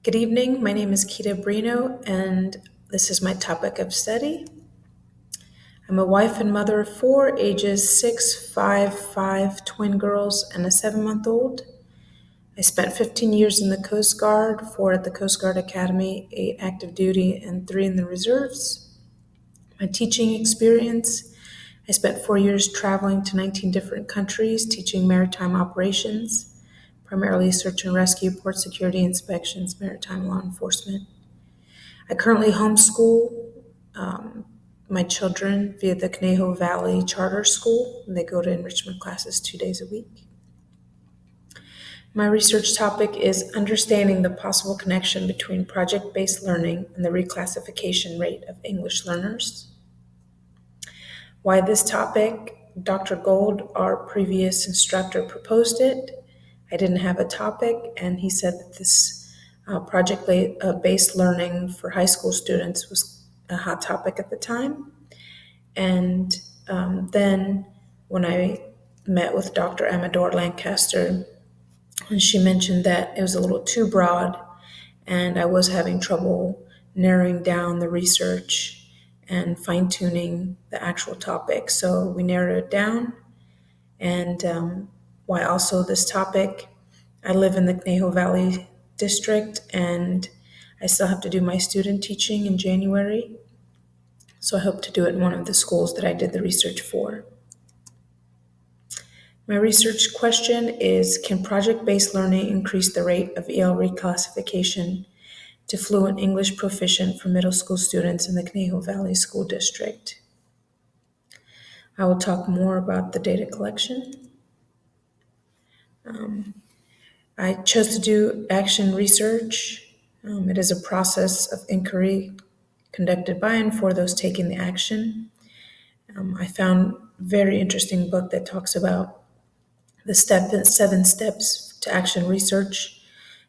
Good evening. My name is Kita Brino, and this is my topic of study. I'm a wife and mother of four, ages 6, 5, 5, twin girls, and a 7-month-old. I spent 15 years in the Coast Guard, 4 at the Coast Guard Academy, 8 active duty, and 3 in the reserves. My teaching experience: I spent 4 years traveling to 19 different countries, teaching maritime operations, primarily search and rescue, port security inspections, maritime law enforcement. I currently homeschool um, my children via the Conejo Valley Charter School, and they go to enrichment classes 2 days a week. My research topic is understanding the possible connection between project-based learning and the reclassification rate of English learners. Why this topic? Dr. Gold, our previous instructor, proposed it. I didn't have a topic, and he said that this project-based learning for high school students was a hot topic at the time. And then when I met with Dr. Amador Lancaster, and she mentioned that it was a little too broad, and I was having trouble narrowing down the research and fine tuning the actual topic. So we narrowed it down. And why also this topic? I live in the Conejo Valley district, and I still have to do my student teaching in January. So I hope to do it in one of the schools that I did the research for. My research question is: can project-based learning increase the rate of EL reclassification to fluent English proficient for middle school students in the Conejo Valley School District? I will talk more about the data collection. I chose to do action research. It is a process of inquiry conducted by and for those taking the action. I found a very interesting book that talks about the 7 steps to action research: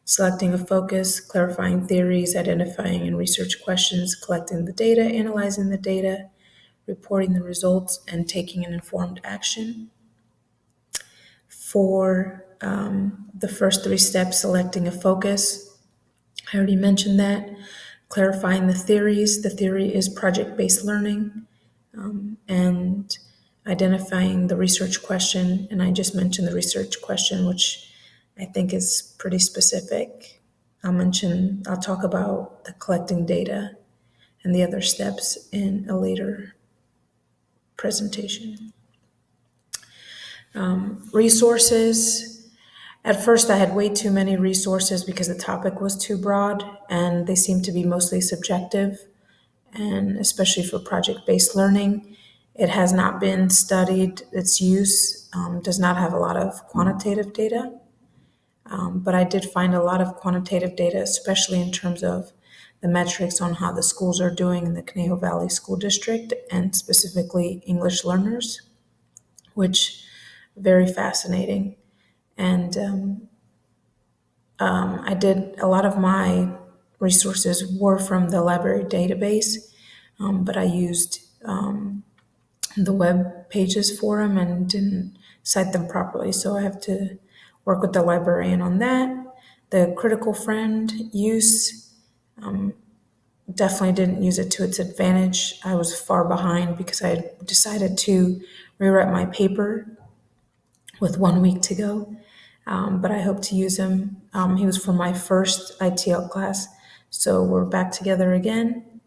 selecting a focus, clarifying theories, identifying and research questions, collecting the data, analyzing the data, reporting the results, and taking an informed action. For the first 3 steps, selecting a focus, I already mentioned that. Clarifying the theories: the theory is project-based learning, and identifying the research question. And I just mentioned the research question, which I think is pretty specific. I'll talk about the collecting data and the other steps in a later presentation. Resources. At first, I had way too many resources because the topic was too broad and they seemed to be mostly subjective, and especially for project-based learning. It has not been studied. Its use does not have a lot of quantitative data, but I did find a lot of quantitative data, especially in terms of the metrics on how the schools are doing in the Conejo Valley School District, and specifically English learners, which very fascinating. And I did a lot of my resources were from the library database, but I used the web pages for them and didn't cite them properly. So I have to work with the librarian on that. The critical friend use, definitely didn't use it to its advantage. I was far behind because I decided to rewrite my paper with 1 week to go. But I hope to use him. He was for my first ITL class, so we're back together again.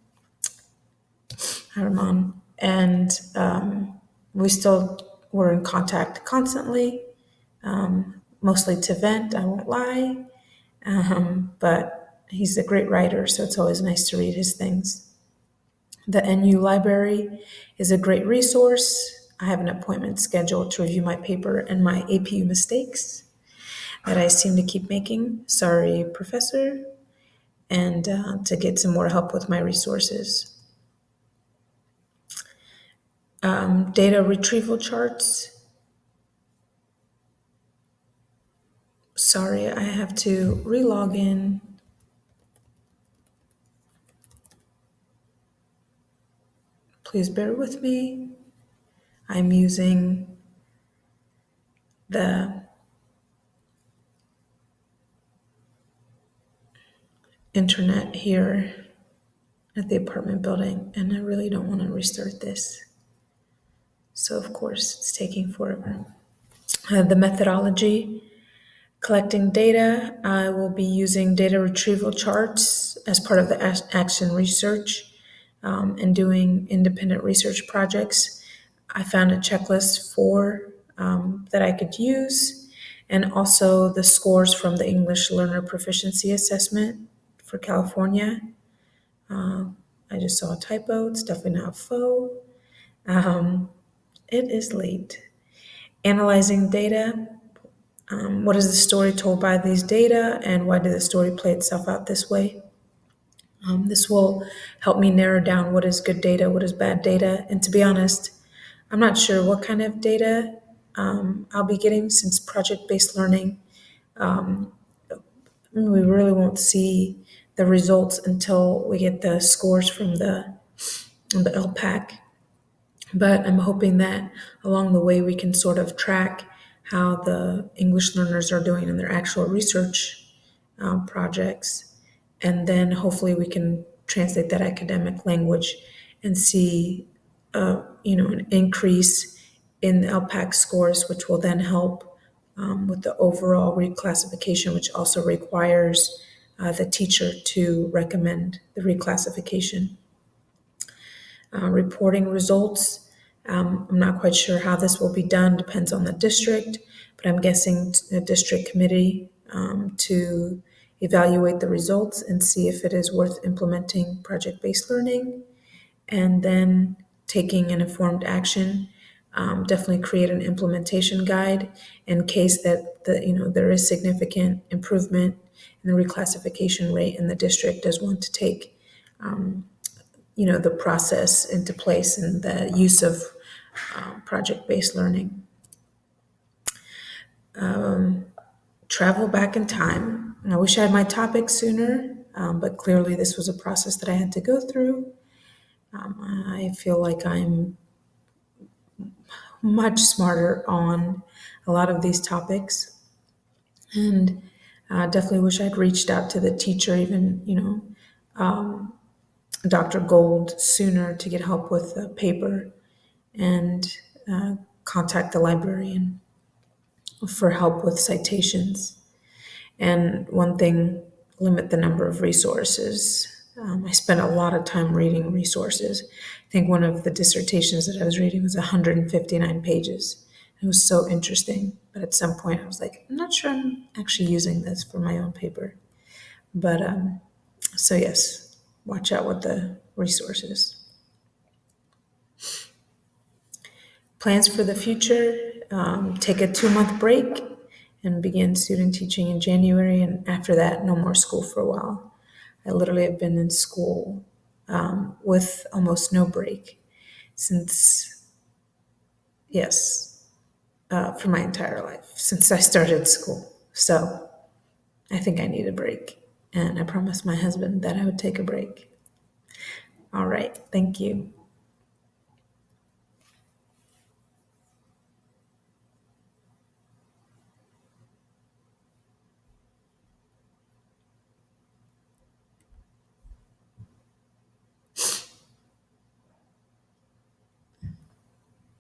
Herman, and we still were in contact constantly, mostly to vent, I won't lie, but he's a great writer, so it's always nice to read his things. The NU library is a great resource. I have an appointment scheduled to review my paper and my APU mistakes that I seem to keep making. Sorry, professor. And to get some more help with my resources. Data retrieval charts. Sorry, I have to re-log in. Please bear with me. I'm using the internet here at the apartment building, and I really don't want to restart this. So, of course, it's taking forever. The methodology: collecting data. I will be using data retrieval charts as part of the action research, and doing independent research projects. I found a checklist for that I could use, and also the scores from the English Learner Proficiency Assessment for California. I just saw a typo. It's definitely not faux. Um, it is late. Analyzing data. What is the story told by these data, and why did the story play itself out this way? This will help me narrow down what is good data, what is bad data. And to be honest, I'm not sure what kind of data I'll be getting, since project-based learning, we really won't see the results until we get the scores from the LPAC. But I'm hoping that along the way we can sort of track how the English learners are doing in their actual research projects. And then hopefully we can translate that academic language and see, an increase in the LPAC scores, which will then help with the overall reclassification, which also requires the teacher to recommend the reclassification. Reporting results. I'm not quite sure how this will be done, depends on the district, but I'm guessing the district committee to evaluate the results and see if it is worth implementing project-based learning, and then taking an informed action. Definitely create an implementation guide in case that there is significant improvement in the reclassification rate, and the district does want to take the process into place and the use of project-based learning. Travel back in time. And I wish I had my topic sooner, but clearly this was a process that I had to go through. I feel like I'm much smarter on a lot of these topics, and definitely wish I'd reached out to the teacher, even Dr. Gold, sooner to get help with the paper, and contact the librarian for help with citations. And one thing, limit the number of resources. I spent a lot of time reading resources. I think one of the dissertations that I was reading was 159 pages. It was so interesting. But at some point, I was like, I'm not sure I'm actually using this for my own paper. But so, yes, watch out with the resources. Plans for the future: take a 2-month break and begin student teaching in January. And after that, no more school for a while. I literally have been in school with almost no break since, yes, for my entire life, since I started school. So I think I need a break. And I promised my husband that I would take a break. All right. Thank you.